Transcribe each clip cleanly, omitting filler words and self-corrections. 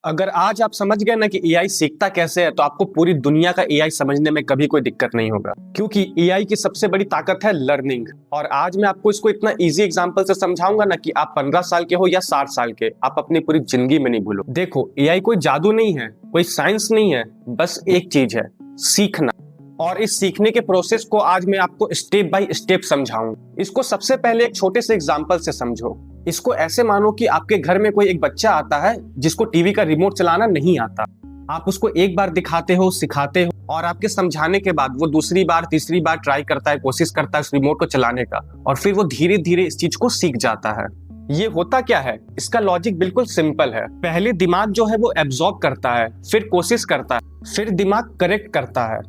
अगर आज आप समझ गए ना कि एआई सीखता कैसे है, तो आपको पूरी दुनिया का एआई समझने में कभी कोई दिक्कत नहीं होगा, क्योंकि एआई की सबसे बड़ी ताकत है लर्निंग। और आज मैं आपको इसको इतना इजी एग्जांपल से समझाऊंगा ना कि आप 15 साल के हो या 60 साल के, आप अपनी पूरी जिंदगी में नहीं भूलो। देखो, एआई कोई जादू नहीं है, कोई साइंस नहीं है, बस एक चीज है, सीखना। और इस सीखने के प्रोसेस को आज मैं आपको स्टेप बाय स्टेप समझाऊं। इसको सबसे पहले एक छोटे से एग्जांपल से समझो। इसको ऐसे मानो कि आपके घर में कोई एक बच्चा आता है जिसको टीवी का रिमोट चलाना नहीं आता। आप उसको एक बार दिखाते हो, सिखाते हो, और आपके समझाने के बाद वो दूसरी बार, तीसरी बार ट्राई करता है, कोशिश करता है उस रिमोट को चलाने का, और फिर वो धीरे धीरे इस चीज को सीख जाता है। ये होता क्या है? इसका लॉजिक बिल्कुल सिंपल है। पहले दिमाग जो है वो एब्जॉर्ब करता है, फिर कोशिश करता है, फिर दिमाग करेक्ट करता है,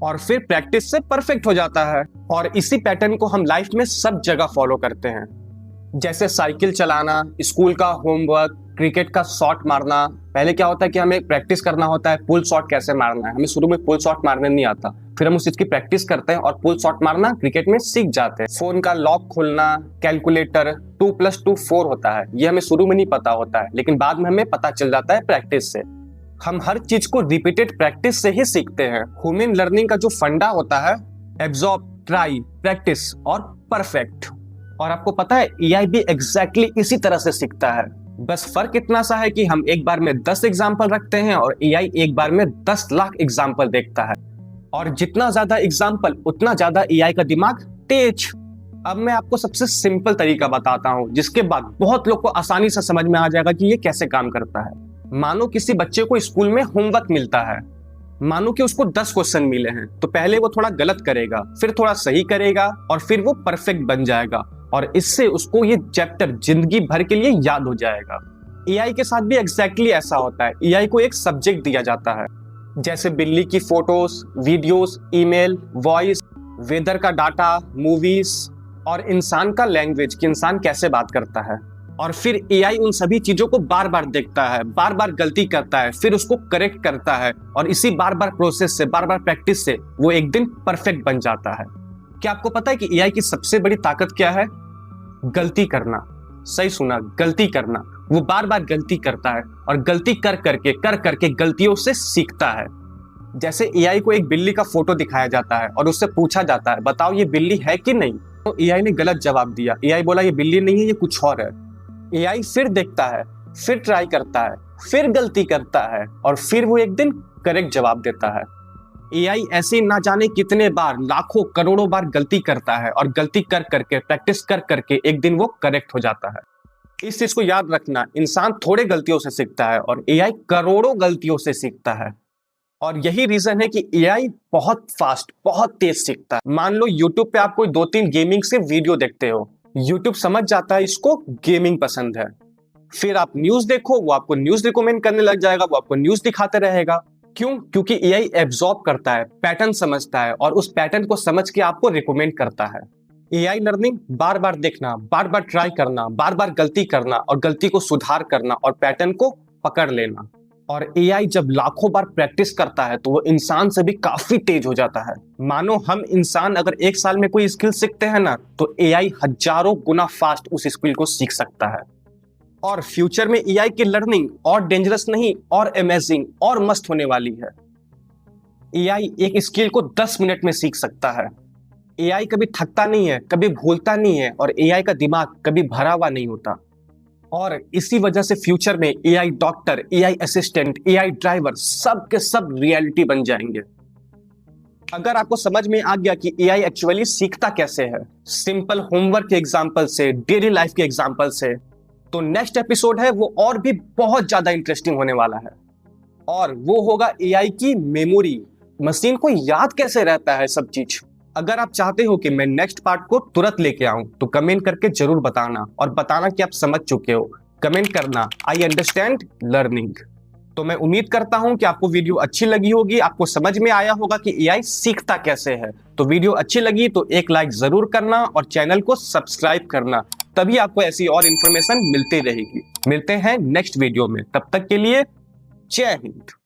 और फिर प्रैक्टिस से परफेक्ट हो जाता है। और इसी पैटर्न को हम लाइफ में सब जगह फॉलो करते हैं, जैसे साइकिल चलाना, स्कूल का होमवर्क, क्रिकेट का शॉट मारना। पहले क्या होता है कि हमें प्रैक्टिस करना होता है पुल शॉट कैसे मारना है। हमें शुरू में पुल शॉट मारने नहीं आता, फिर हम उस चीज की प्रैक्टिस करते हैं और पुल शॉट मारना क्रिकेट में सीख जाते हैं। फोन का लॉक खोलना, कैलकुलेटर 2+2 4 होता है, ये हमें शुरू में नहीं पता होता है, लेकिन बाद में हमें पता चल जाता है प्रैक्टिस से। हम हर चीज को रिपीटेड प्रैक्टिस से ही सीखते हैं। ह्यूमन लर्निंग का जो फंडा होता है, एब्जॉर्ब, ट्राई, प्रैक्टिस और परफेक्ट। और आपको पता है एआई भी एग्जैक्टली इसी तरह से सीखता है। बस फर्क इतना सा है कि हम एक बार में 10 एग्जाम्पल रखते हैं और एआई एक बार में 10 लाख एग्जाम्पल देखता है। और जितना ज्यादा एग्जाम्पल, उतना ज्यादा एआई का दिमाग तेज। अब मैं आपको सबसे सिंपल तरीका बताता हूँ, जिसके बाद बहुत लोग को आसानी से समझ में आ जाएगा कि ये कैसे काम करता है। मानो किसी बच्चे को स्कूल में होमवर्क मिलता है। मानो कि उसको 10 क्वेश्चन मिले हैं, तो पहले वो थोड़ा गलत करेगा, फिर थोड़ा सही करेगा, और फिर वो परफेक्ट बन जाएगा। और इससे उसको ये चैप्टर जिंदगी भर के लिए याद हो जाएगा। एआई के साथ भी एग्जैक्टली ऐसा होता है। एआई को एक सब्जेक्ट दिया जाता है, जैसे बिल्ली की photos, videos, email, voice, weather का डाटा, मूवीज, और इंसान का लैंग्वेज कि इंसान कैसे बात करता है। और फिर एआई उन सभी चीजों को बार बार देखता है, बार बार गलती करता है, फिर उसको करेक्ट करता है, और इसी बार बार प्रोसेस से, बार बार प्रैक्टिस से वो एक दिन परफेक्ट बन जाता है। क्या आपको पता है कि एआई की सबसे बड़ी ताकत क्या है? गलती करना। सही सुना, गलती करना। वो बार बार गलती करता है, और गलती कर करके गलतियों से सीखता है। जैसे एआई को एक बिल्ली का फोटो दिखाया जाता है और उससे पूछा जाता है, बताओ ये बिल्ली है कि नहीं? तो एआई ने गलत जवाब दिया। एआई बोला ये बिल्ली नहीं है, ये कुछ और है। एआई फिर देखता है, फिर ट्राई करता है, फिर गलती करता है, और फिर वो एक दिन करेक्ट जवाब देता है। एआई ऐसे ना जाने कितने बार, लाखों करोड़ों बार गलती करता है, और गलती कर करके, प्रैक्टिस कर करके एक दिन वो करेक्ट हो जाता है। इस चीज को याद रखना, इंसान थोड़े गलतियों से सीखता है और एआई करोड़ों गलतियों से सीखता है। और यही रीजन है कि एआई बहुत फास्ट, बहुत तेज सीखता है। मान लो यूट्यूब पे आप कोई 2-3 गेमिंग से वीडियो देखते हो, यूट्यूब समझ जाता है इसको गेमिंग पसंद है। फिर आप न्यूज देखो, वो आपको न्यूज रिकमेंड करने लग जाएगा, वो आपको न्यूज दिखाते रहेगा। क्यों? क्योंकि एआई एब्जॉर्ब करता है, पैटर्न समझता है, और उस पैटर्न को समझ के आपको रिकमेंड करता है। एआई लर्निंग बार बार देखना, बार बार ट्राई करना, बार बार गलती करना, और गलती को सुधार करना, और पैटर्न को पकड़ लेना। और एआई जब लाखों बार प्रैक्टिस करता है तो वो इंसान से भी काफी तेज हो जाता है। मानो हम इंसान अगर 1 साल में कोई स्किल सीखते हैं ना, तो एआई हजारों गुना फास्ट उस स्किल को सीख सकता है। और फ्यूचर में एआई की लर्निंग और डेंजरस नहीं, और अमेजिंग और मस्त होने वाली है। एआई एक स्किल को 10 मिनट में सीख सकता है। एआई कभी थकता नहीं है, कभी भूलता नहीं है, और एआई का दिमाग कभी भरा हुआ नहीं होता। और इसी वजह से फ्यूचर में AI doctor, AI assistant, AI driver सब के सब रियलिटी बन जाएंगे। अगर आपको समझ में आ गया कि एआई एक्चुअली सीखता कैसे है, सिंपल होमवर्क के एग्जांपल से, डेली लाइफ के एग्जांपल से, तो नेक्स्ट एपिसोड है वो और भी बहुत ज्यादा इंटरेस्टिंग होने वाला है। और वो होगा एआई की मेमोरी। मशीन को याद कैसे रहता है सब चीज। अगर आप चाहते हो कि मैं नेक्स्ट पार्ट को तुरंत लेके आऊं, तो कमेंट करके जरूर बताना, और बताना कि आप समझ चुके हो। कमेंट करना आई अंडरस्टैंड लर्निंग। तो मैं उम्मीद करता हूं कि आपको वीडियो अच्छी लगी होगी, आपको समझ में आया होगा कि एआई सीखता कैसे है। तो वीडियो अच्छी लगी तो एक लाइक जरूर करना, और चैनल को सब्सक्राइब करना, तभी आपको ऐसी और इंफॉर्मेशन मिलती रहेगी। मिलते हैं नेक्स्ट वीडियो में, तब तक के लिए जय हिंद।